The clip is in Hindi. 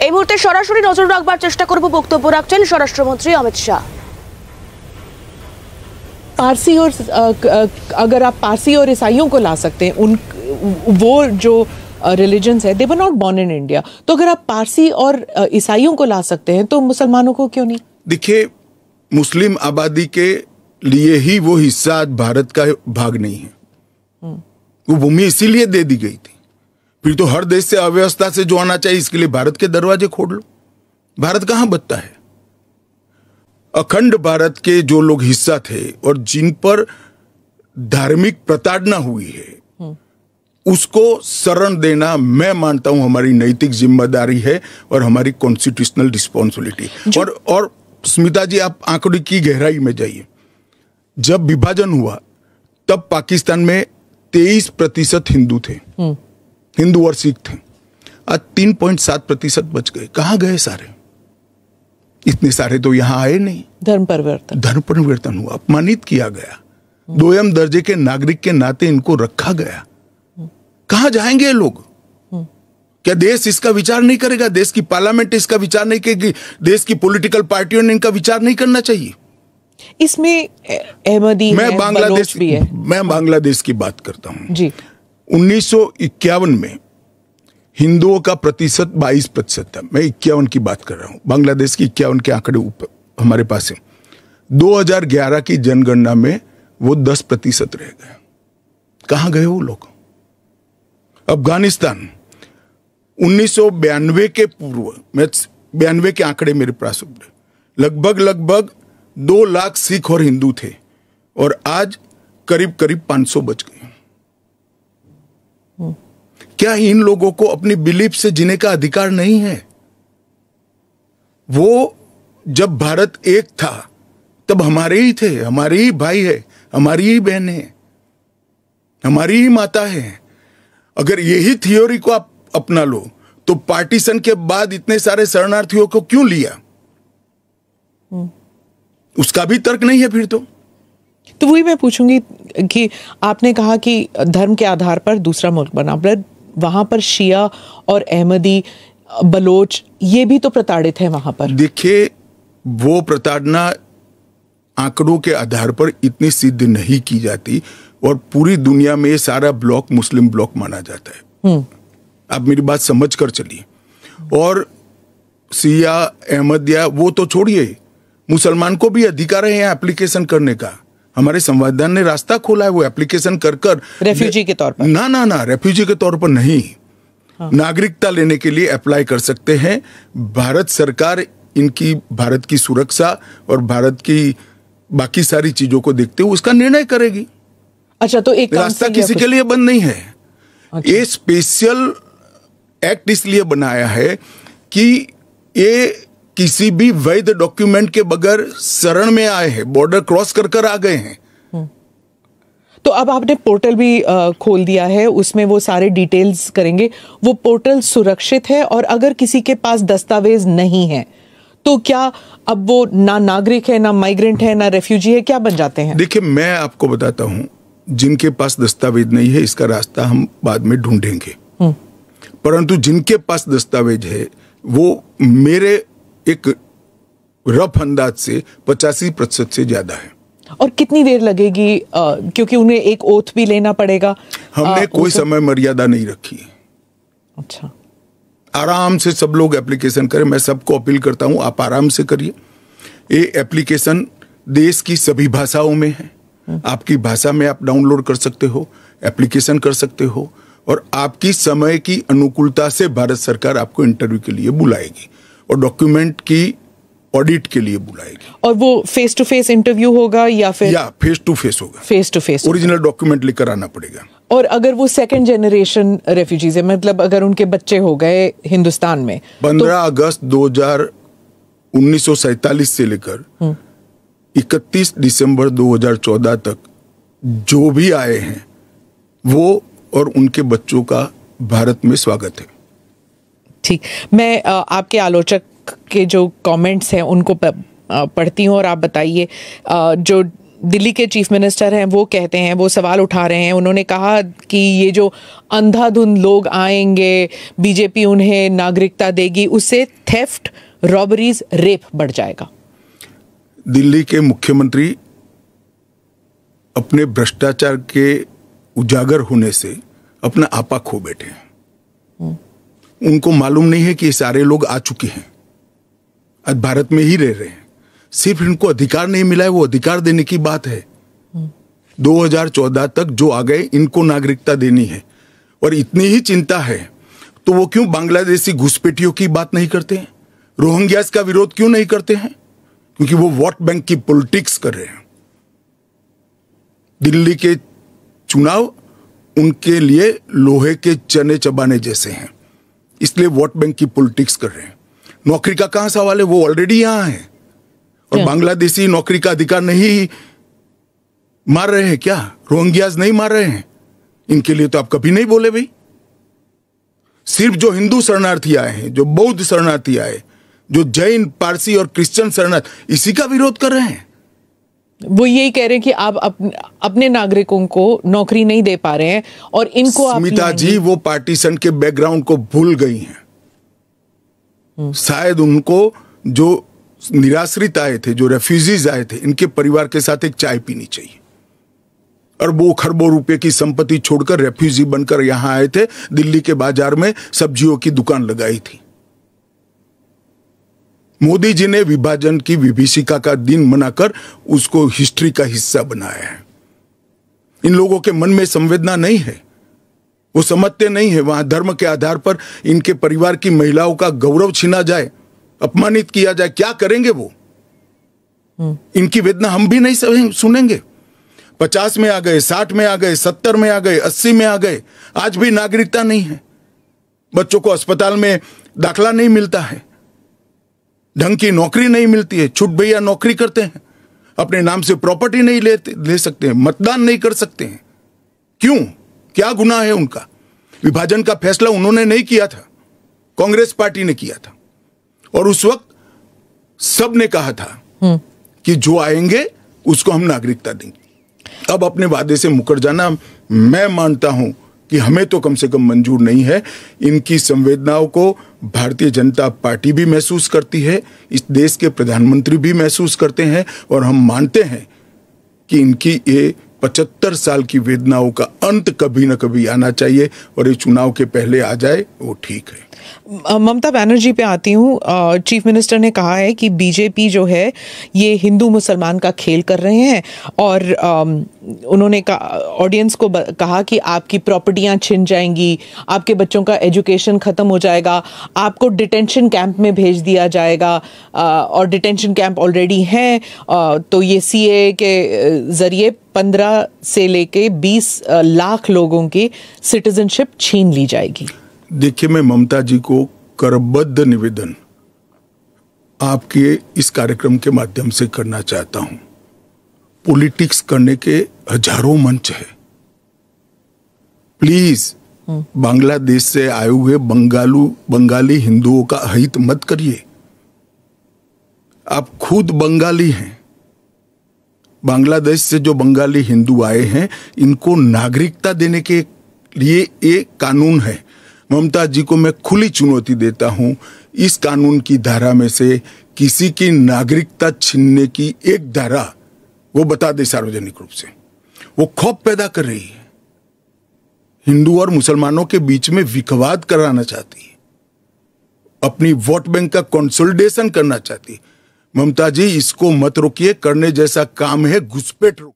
এই মুহূর্তে সরাসরি নজর রাখবার চেষ্টা করব, বক্তব্য রাখছেন স্বরাষ্ট্রমন্ত্রী অমিত শাহ। पारसी और अगर आप पारसी और ईसाइयों को ला सकते हैं, उन वो जो रिलीजन्स है, they were not born in India, तो अगर आप पारसी और ईसाइयों को ला सकते हैं तो मुसलमानों को क्यों नहीं? देखिए, मुस्लिम आबादी के लिए ही वो हिस्सा आज भारत का भाग नहीं है। वो भूमि इसीलिए दे दी गई थी। फिर तो हर देश से अव्यवस्था से जो आना चाहिए, इसके लिए भारत के दरवाजे खोल लो। भारत कहां बचता है? अखंड भारत के जो लोग हिस्सा थे और जिन पर धार्मिक प्रताड़ना हुई है, उसको शरण देना मैं मानता हूं हमारी नैतिक जिम्मेदारी है और हमारी कॉन्स्टिट्यूशनल रिस्पॉन्सिबिलिटी। और स्मिता जी, आप आंकड़े की गहराई में जाइए। जब विभाजन हुआ तब पाकिस्तान में 23% हिंदू थे, हिंदू और सिख थे। आज 3.7% बच गए। कहां गए सारे? इतने सारे तो यहां आए नहीं। धर्म परिवर्तन हुआ, अपमानित किया गया, दोयम दर्जे के नागरिक के नाते इनको रखा गया। कहां जाएंगे ये लोग? क्या देश इसका विचार नहीं करेगा? देश की पार्लियामेंट इसका विचार नहीं करेगी? देश की पॉलिटिकल पार्टियों ने इनका विचार नहीं करना चाहिए? इसमें अहमदी मैं बांग्लादेश भी है। मैं बांग्लादेश की बात करता हूं जी। 1951 में हिंदुओं का प्रतिशत 22% था। मैं 51 की बात कर रहा हूं। बांग्लादेश की 51 के आंकड़े ऊपर हमारे पास है। 2011 की जनगणना में वो 10% रह गए। कहां गए वो लोग? अफगानिस्तान 1992 के पूर्व, मैं 92 के आंकड़े मेरे पास लगभग 2 लाख सिख और हिंदू थे और आज करीब 500 बच गए। क्या इन लोगों को अपनी बिलीफ से जीने का अधिकार नहीं है? वो जब भारत एक था तब हमारे ही थे, हमारे ही भाई है, हमारी ही बहन है, हमारी ही माता है। अगर यही थ्योरी को आप अपना लो तो पार्टीशन के बाद इतने सारे शरणार्थियों को क्यों लिया? उसका भी तर्क नहीं है फिर तो वही मैं पूछूंगी कि आपने कहा कि धर्म के आधार पर दूसरा मुल्क बना, पर वहां पर शिया और अहमदी, बलोच, ये भी तो प्रताड़ित है वहां पर। देखिए, वो प्रताड़ना आंकड़ों के आधार पर इतनी सिद्ध नहीं की जाती और पूरी दुनिया में ये सारा ब्लॉक मुस्लिम ब्लॉक माना जाता है। आप मेरी बात समझ कर चलिए। और शिया, अहमदिया वो तो छोड़िए, मुसलमान को भी अधिकार है यहाँ एप्लीकेशन करने का। हमारे संविधान ने रास्ता खोला है वो एप्लीकेशन कर रेफ्यूजी के तौर पर। ना, रेफ्यूजी के तौर पर नहीं। नागरिकता लेने के लिए अप्लाई कर सकते हैं। भारत सरकार इनकी भारत की सुरक्षा और भारत की बाकी सारी चीजों को देखते हुए उसका निर्णय करेगी। अच्छा, तो एक रास्ता किसी के लिए बंद नहीं है। अच्छा। ये स्पेशल एक्ट इसलिए बनाया है कि ये किसी भी वैध डॉक्यूमेंट के बगैर शरण में आए हैं, बॉर्डर क्रॉस कर आ गए हैं। तो अब आपने पोर्टल भी खोल दिया है, उसमें वो सारे डिटेल्स करेंगे। वो पोर्टल सुरक्षित है और अगर किसी के पास दस्तावेज नहीं है तो क्या अब वो ना नागरिक है, ना माइग्रेंट है, ना रेफ्यूजी है, क्या बन जाते हैं? देखिए, मैं आपको बताता हूं, जिनके पास दस्तावेज नहीं है इसका रास्ता हम बाद में ढूंढेंगे, परंतु जिनके पास दस्तावेज है वो मेरे एक रफ अंदाज से 85% से ज्यादा है। और कितनी देर लगेगी, क्योंकि उन्हें एक ओथ भी लेना पड़ेगा? हमने कोई समय मर्यादा नहीं रखी है। अच्छा, आराम से सब लोग एप्लीकेशन करें। मैं सबको अपील करता हूं, आप आराम से करिए। ये एप्लीकेशन देश की सभी भाषाओं में है। आपकी भाषा में आप डाउनलोड कर सकते हो, एप्लीकेशन कर सकते हो और आपकी समय की अनुकूलता से भारत सरकार आपको इंटरव्यू के लिए बुलाएगी और डॉक्यूमेंट की ऑडिट के लिए बुलाएगी। और वो फेस टू फेस इंटरव्यू होगा या फिर? या फेस टू फेस होगा। Face to face original document लेकर आना पड़ेगा। और अगर वो सेकंड जनरेशन रेफ्यूजीज है, मतलब अगर उनके बच्चे हो गए हिंदुस्तान में, 15 अगस्त 1947 से लेकर 31 दिसंबर 2014 तक जो भी आए हैं वो और उनके बच्चों का भारत में स्वागत है। ठीक, मैं आपके आलोचक के जो कमेंट्स हैं उनको पढ़ती हूँ और आप बताइए। जो दिल्ली के चीफ मिनिस्टर हैं वो कहते हैं, वो सवाल उठा रहे हैं, उन्होंने कहा कि ये जो अंधाधुंध लोग आएंगे, बीजेपी उन्हें नागरिकता देगी, उससे थेफ्ट, रॉबरीज, रेप बढ़ जाएगा। दिल्ली के मुख्यमंत्री अपने भ्रष्टाचार के उजागर होने से अपना आपा खो बैठे हैं। उनको मालूम नहीं है कि ये सारे लोग आ चुके हैं, आज भारत में ही रह रहे हैं, सिर्फ इनको अधिकार नहीं मिला है, वो अधिकार देने की बात है। 2014 तक जो आ गए इनको नागरिकता देनी है, और इतनी ही चिंता है तो वो क्यों बांग्लादेशी घुसपैठियों की बात नहीं करते हैं, रोहिंग्यास का विरोध क्यों नहीं करते हैं? क्योंकि वो वोट बैंक की पॉलिटिक्स कर रहे हैं। दिल्ली के चुनाव उनके लिए लोहे के चने चबाने जैसे हैं, इसलिए वोट बैंक की पॉलिटिक्स कर रहे हैं। नौकरी का कहां सवाल है, वो ऑलरेडी यहां है, और बांग्लादेशी नौकरी का अधिकार नहीं मार रहे हैं क्या? रोहिंग्यास नहीं मार रहे हैं? इनके लिए तो आप कभी नहीं बोले भाई। सिर्फ जो हिंदू शरणार्थी आए हैं, जो बौद्ध शरणार्थी आए, जो जैन, पारसी और क्रिश्चियन शरणार्थी, इसी का विरोध कर रहे हैं। वो यही कह रहे हैं कि आप अपने नागरिकों को नौकरी नहीं दे पा रहे हैं, और इनको आप स्मिता जी वो पार्टीशन के बैकग्राउंड को भूल गई हैं। शायद उनको जो निराश्रित आए थे, जो रेफ्यूजीज आए थे, इनके परिवार के साथ एक चाय पीनी चाहिए। अरबों खरबों रुपए की संपत्ति छोड़कर रेफ्यूजी बनकर यहां आए थे, दिल्ली के बाजार में सब्जियों की दुकान लगाई थी। मोदी जी ने विभाजन की विभीषिका का दिन मनाकर उसको हिस्ट्री का हिस्सा बनाया है। इन लोगों के मन में संवेदना नहीं है, वो समझते नहीं है वहां धर्म के आधार पर इनके परिवार की महिलाओं का गौरव छीना जाए, अपमानित किया जाए, क्या करेंगे वो? इनकी वेदना हम भी नहीं सुनेंगे। 50 में आ गए, 60 में आ गए, 70 में आ गए, 80 में आ गए, आज भी नागरिकता नहीं है। बच्चों को अस्पताल में दाखला नहीं मिलता है, ढंग की नौकरी नहीं मिलती है, छुट भैया नौकरी करते हैं, अपने नाम से प्रॉपर्टी नहीं ले सकते हैं, मतदान नहीं कर सकते हैं। क्यों? क्या गुनाह है उनका? विभाजन का फैसला उन्होंने नहीं किया था, कांग्रेस पार्टी ने किया था, और उस वक्त सब ने कहा था कि जो आएंगे उसको हम नागरिकता देंगे। अब अपने वादे से मुकर जाना, मैं मानता हूं कि हमें तो कम से कम मंजूर नहीं है। इनकी संवेदनाओं को भारतीय जनता पार्टी भी महसूस करती है, इस देश के प्रधानमंत्री भी महसूस करते हैं, और हम मानते हैं कि इनकी ये 75 साल की वेदनाओं का अंत कभी न कभी आना चाहिए, और ये चुनाव के पहले आ जाए वो ठीक है। ममता बनर्जी पे आती हूँ। चीफ मिनिस्टर ने कहा है कि बीजेपी जो है ये हिंदू मुसलमान का खेल कर रहे हैं, और उन्होंने ऑडियंस को कहा कि आपकी प्रॉपर्टियां छिन जाएंगी, आपके बच्चों का एजुकेशन खत्म हो जाएगा, आपको डिटेंशन कैंप में भेज दिया जाएगा, और डिटेंशन कैंप ऑलरेडी हैं। तो ये सीए के जरिए 15 से लेके 20 लाख लोगों की सिटीजनशिप छीन ली जाएगी। देखिए, मैं ममता जी को करबद्ध निवेदन आपके इस कार्यक्रम के माध्यम से करना चाहता हूं। पॉलिटिक्स करने के हजारों मंच है, प्लीज बांग्लादेश से आए हुए बंगाली हिंदुओं का अहित मत करिए। आप खुद बंगाली हैं, बांग्लादेश से जो बंगाली हिंदू आए हैं इनको नागरिकता देने के लिए एक कानून है। ममता जी को मैं खुली चुनौती देता हूं, इस कानून की धारा में से किसी की नागरिकता छीनने की एक धारा वो बता दे सार्वजनिक रूप से। वो खौफ पैदा कर रही है, हिंदू और मुसलमानों के बीच में विखवाद कराना चाहती है, अपनी वोट बैंक का कंसोलिडेशन करना चाहती है। ममता जी, इसको मत रोकिए, करने जैसा काम है घुसपैठ रोक।